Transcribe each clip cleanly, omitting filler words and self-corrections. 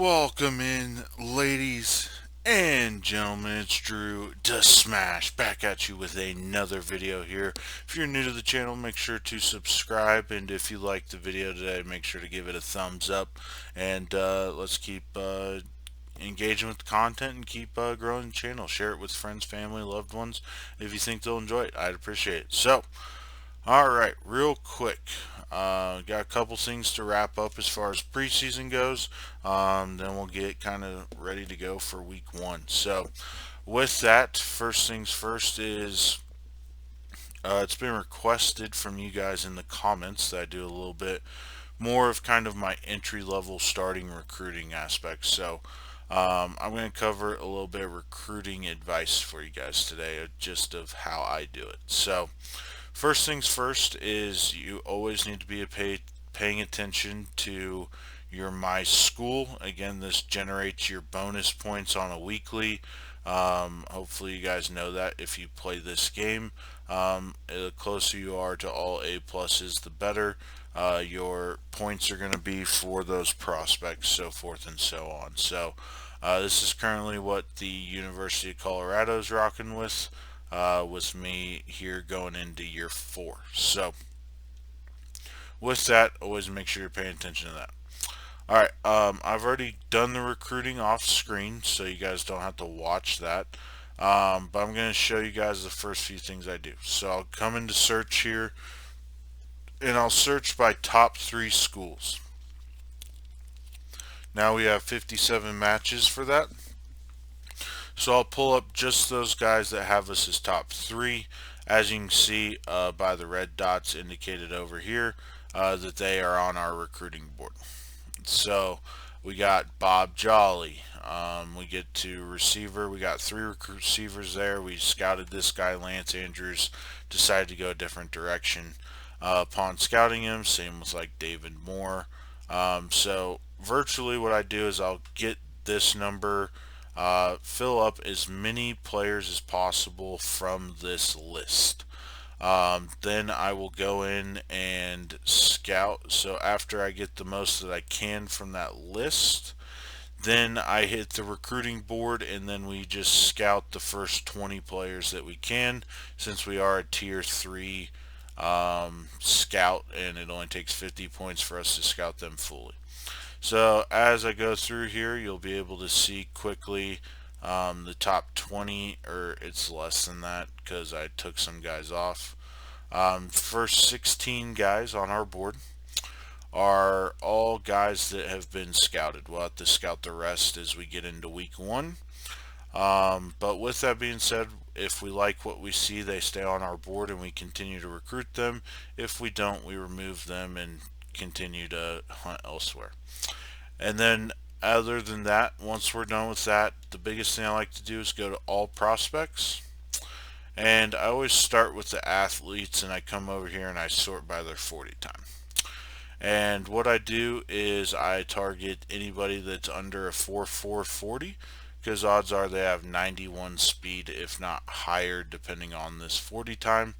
Welcome in, ladies and gentlemen. It's Drew to Smash back at you with another video here. If you're new to the channel, make sure to subscribe, and if you like the video today, make sure to give it a thumbs up. And let's keep engaging with the content and keep growing the channel. Share it with friends, family, loved ones. If you think they'll enjoy it, I'd appreciate it. So, alright, real quick. Got a couple things to wrap up as far as preseason goes. Then we'll get kind of ready to go for week one. So, with that, first things first is it's been requested from you guys in the comments that I do a little bit more of kind of my entry level starting recruiting aspect. So, I'm going to cover a little bit of recruiting advice for you guys today, just of how I do it. So, first things first is you always need to be paying attention to your My School. Again, this generates your bonus points on a weekly. Hopefully you guys know that if you play this game. The closer you are to all A pluses, the better. Your points are going to be for those prospects, so forth and so on. So this is currently what the University of Colorado is rocking with me here going into year 4. So with that, always make sure you're paying attention to that. Alright, I've already done the recruiting off screen, so you guys don't have to watch that. But I'm going to show you guys the first few things I do. So I'll come into search here, and I'll search by top 3 schools. Now we have 57 matches for that. So I'll pull up just those guys that have us as top 3. As you can see by the red dots indicated over here, that they are on our recruiting board. So we got Bob Jolly. We get to receiver. We got 3 receivers there. We scouted this guy, Lance Andrews, decided to go a different direction. Upon scouting him, same with like David Moore. So virtually what I do is I'll get this number, fill up as many players as possible from this list. Then I will go in and scout. So after I get the most that I can from that list, then I hit the recruiting board, and then we just scout the first 20 players that we can, since we are a tier 3 scout, and it only takes 50 points for us to scout them fully. So as I go through here, you'll be able to see quickly the top 20, or it's less than that because I took some guys off. First 16 guys on our board are all guys that have been scouted. We'll have to scout the rest as we get into week 1. But with that being said, if we like what we see, they stay on our board and we continue to recruit them. If we don't, we remove them and continue to hunt elsewhere. And then other than that, once we're done with that, the biggest thing I like to do is go to all prospects. And I always start with the athletes, and I come over here and I sort by their 40 time. And what I do is I target anybody that's under a 4.4 40, because odds are they have 91 speed, if not higher, depending on this 40 time.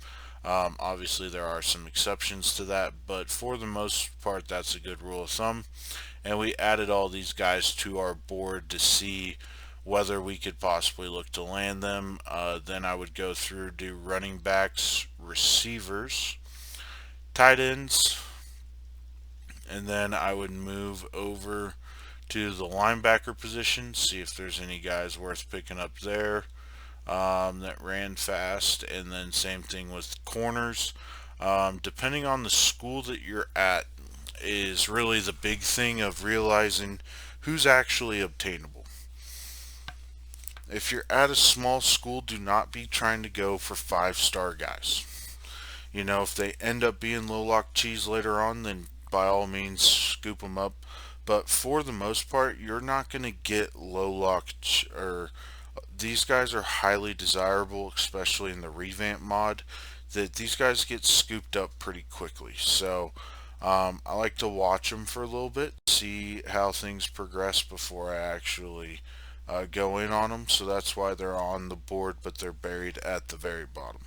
Obviously there are some exceptions to that, but for the most part that's a good rule of thumb. And we added all these guys to our board to see whether we could possibly look to land them. Then I would go through, do running backs, receivers, tight ends, and then I would move over to the linebacker position, see if there's any guys worth picking up there that ran fast. And then same thing with corners. Depending on the school that you're at is really the big thing of realizing who's actually obtainable. If you're at a small school, do not be trying to go for 5-star guys. You know, if they end up being low lock cheese later on, then by all means scoop them up. But for the most part, you're not going to get low lock or these guys are highly desirable, especially in the revamp mod, that these guys get scooped up pretty quickly. So I like to watch them for a little bit, see how things progress before I actually go in on them. So that's why they're on the board, but they're buried at the very bottom.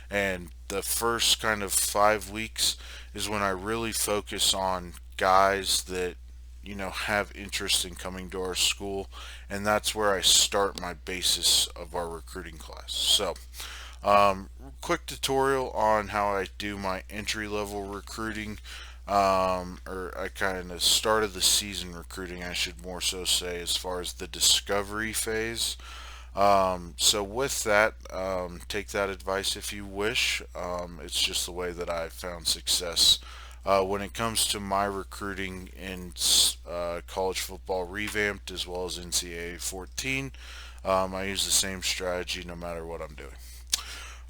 And the first kind of 5 weeks is when I really focus on guys that have interest in coming to our school, and that's where I start my basis of our recruiting class. So, quick tutorial on how I do my entry level recruiting, or I kind of started the season recruiting, I should more so say, as far as the discovery phase. So with that, take that advice if you wish. It's just the way that I've found success. When it comes to my recruiting in college football revamped as well as NCAA 14, I use the same strategy no matter what I'm doing.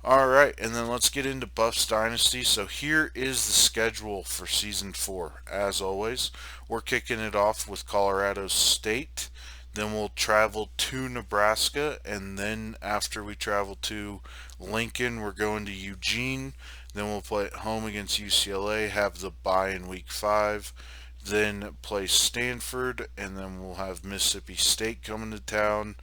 All right, and then let's get into Buffs Dynasty. So here is the schedule for Season 4. As always, we're kicking it off with Colorado State. Then we'll travel to Nebraska, and then after we travel to Lincoln, we're going to Eugene. Then we'll play at home against UCLA, have the bye in Week 5. Then play Stanford, and then we'll have Mississippi State coming to town,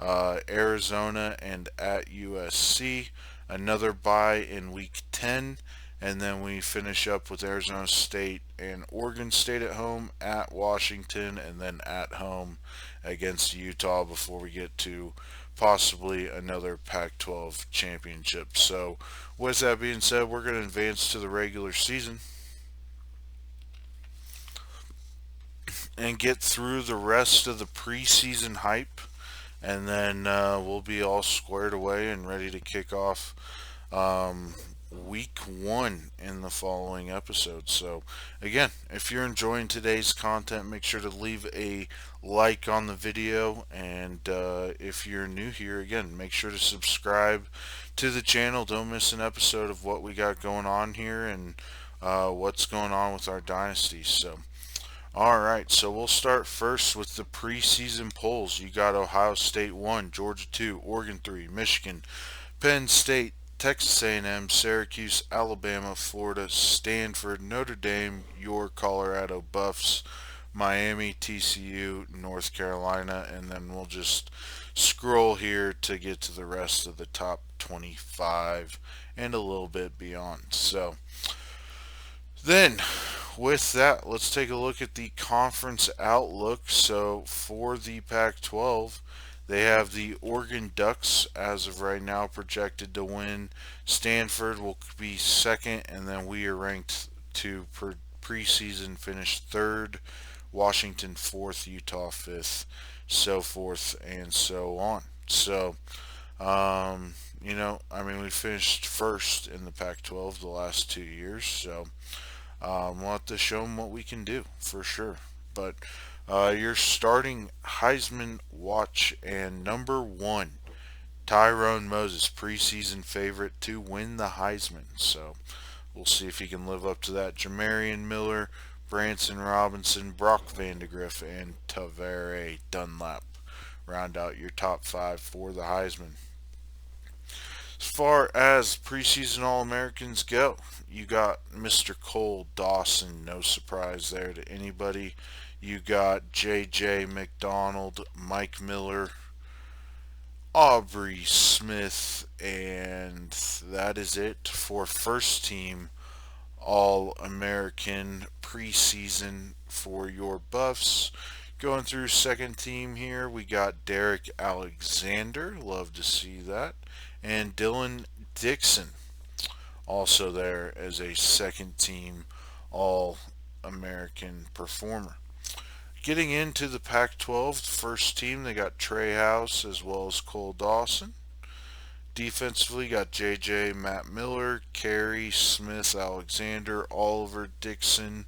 Arizona, and at USC. Another bye in Week 10, and then we finish up with Arizona State and Oregon State at home, at Washington, and then at home against Utah before we get to possibly another Pac-12 championship. So, with that being said, we're going to advance to the regular season and get through the rest of the preseason hype, and then we'll be all squared away and ready to kick off um, week 1 in the following episode. So, again, if you're enjoying today's content, make sure to leave a like on the video, and if you're new here, again, make sure to subscribe to the channel. Don't miss an episode of what we got going on here and what's going on with our dynasty. So, alright, so we'll start first with the preseason polls. You got Ohio State 1, Georgia 2, Oregon 3, Michigan, Penn State, Texas A&M, Syracuse, Alabama, Florida, Stanford, Notre Dame, your Colorado Buffs, Miami, TCU, North Carolina, and then we'll just scroll here to get to the rest of the top 25 and a little bit beyond. So, then, with that, let's take a look at the conference outlook. So, for the Pac 12, they have the Oregon Ducks as of right now projected to win. Stanford will be second, and then we are ranked to preseason finish third. Washington fourth, Utah fifth, so forth and so on. So, we finished first in the Pac 12 the last 2 years, so we'll have to show them what we can do for sure. But your starting Heisman watch and number 1, Tyrone Moses, preseason favorite to win the Heisman. So we'll see if he can live up to that. Jamarian Miller, Branson Robinson, Brock Vandegrift, and Tavere Dunlap round out your top 5 for the Heisman. As far as preseason All-Americans go, you got Mr. Cole Dawson, no surprise there to anybody. You got J.J. McDonald, Mike Miller, Aubrey Smith, and that is it for first team All-American preseason for your Buffs. Going through second team here, we got Derek Alexander, love to see that, and Dylan Dixon, also there as a second team All-American performer. Getting into the Pac-12 first team, they got Trey House as well as Cole Dawson. Defensively, got JJ, Matt Miller, Carey, Smith, Alexander, Oliver, Dixon,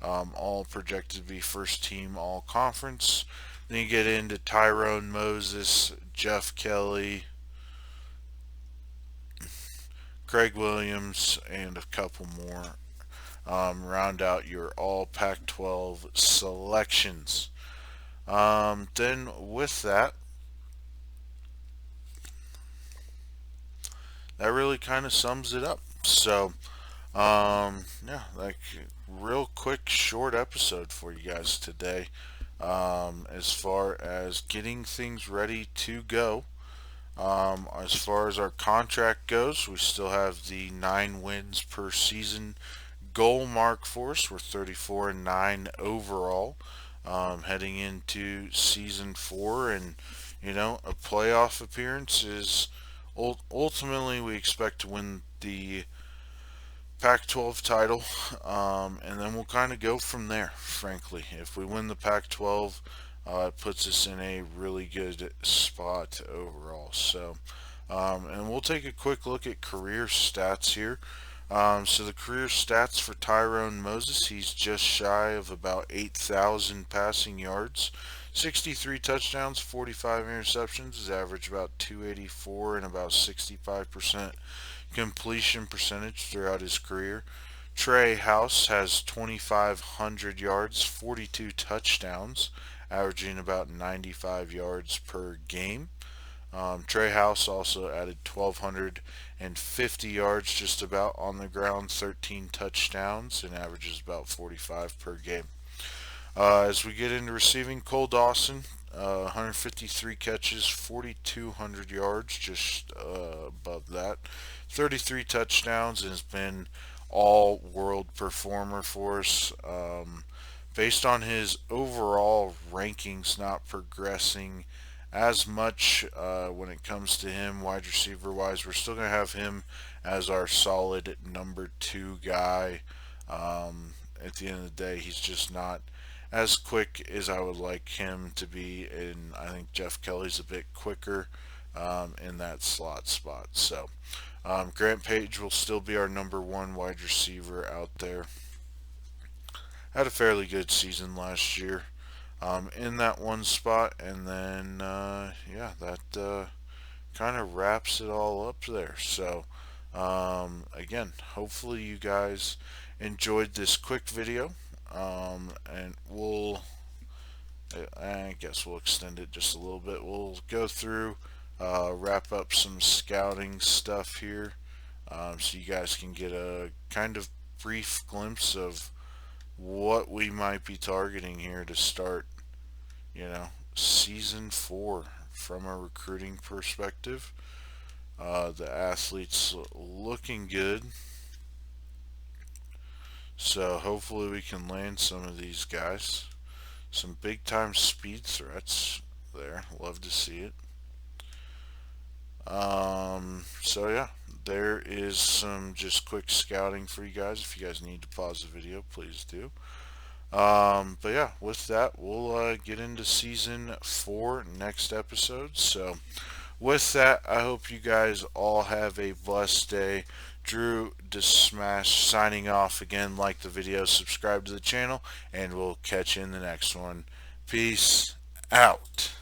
all projected to be first team all conference. Then you get into Tyrone Moses, Jeff Kelly, Craig Williams, and a couple more. Round out your all Pac-12 selections. Then with that really kind of sums it up. So, like real quick, short episode for you guys today. As far as getting things ready to go. As far as our contract goes, we still have the 9 wins per season goal mark for us. We're 34-9 overall. heading into season 4, and a playoff appearance is ultimately we expect to win the Pac-12 title, and then we'll kind of go from there. Frankly, if we win the Pac-12, it puts us in a really good spot overall. So, and we'll take a quick look at career stats here. So the career stats for Tyrone Moses, he's just shy of about 8,000 passing yards, 63 touchdowns, 45 interceptions. His average about 284 and about 65% completion percentage throughout his career. Trey House has 2,500 yards, 42 touchdowns, averaging about 95 yards per game. Trey House also added 1,250 yards just about on the ground, 13 touchdowns, and averages about 45 per game. As we get into receiving, Cole Dawson, 153 catches, 4,200 yards, just above that, 33 touchdowns, and has been all-world performer for us. Based on his overall rankings not progressing as much when it comes to him wide receiver wise, we're still going to have him as our solid number 2 guy. At the end of the day, he's just not as quick as I would like him to be, and I think Jeff Kelly's a bit quicker in that slot spot. So Grant Page will still be our number 1 wide receiver out there. Had a fairly good season last year in that one spot, and then yeah, that kind of wraps it all up there. So again, hopefully you guys enjoyed this quick video, and I guess we'll extend it just a little bit. We'll go through, wrap up some scouting stuff here, so you guys can get a kind of brief glimpse of what we might be targeting here to start, season 4 from a recruiting perspective. The athletes looking good. So hopefully we can land some of these guys. Some big time speed threats there. Love to see it. So yeah, there is some just quick scouting for you guys. If you guys need to pause the video, please do. But yeah, with that, we'll get into season 4 next episode. So with that, I hope you guys all have a blessed day. Drew Smash signing off again. Like the video, subscribe to the channel, and we'll catch you in the next one. Peace out.